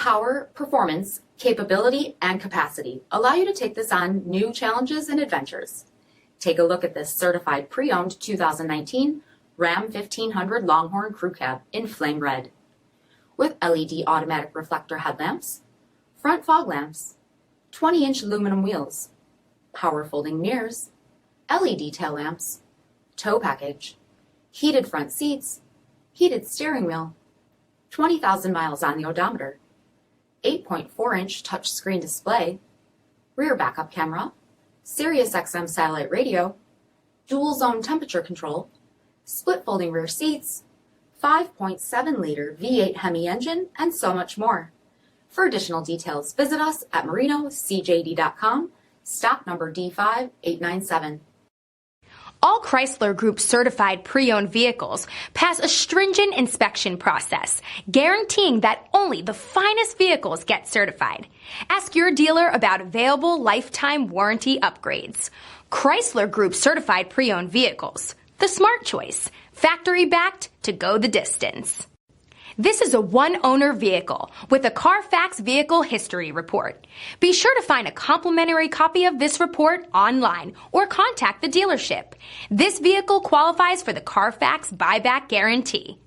power, performance, capability, and capacity allow you to take this on new challenges and adventures. Take a look at this certified pre-owned 2019 Ram 1500 Longhorn Crew Cab in flame red. With LED automatic reflector headlamps, front fog lamps, 20-inch aluminum wheels, power folding mirrors, LED tail lamps, tow package, heated front seats, heated steering wheel, 20,000 miles on the odometer, 8.4-inch touchscreen display, rear backup camera, Sirius XM satellite radio, dual zone temperature control, split folding rear seats, 5.7-liter V8 Hemi engine, and so much more. For additional details, visit us at marinocjd.com, stock number D5897. All Chrysler Group certified pre-owned vehicles pass a stringent inspection process, guaranteeing that only the finest vehicles get certified. Ask your dealer about available lifetime warranty upgrades. Chrysler Group certified pre-owned vehicles, the smart choice, factory backed to go the distance. This is a one-owner vehicle with a Carfax Vehicle History Report. Be sure to find a complimentary copy of this report online or contact the dealership. This vehicle qualifies for the Carfax Buyback Guarantee.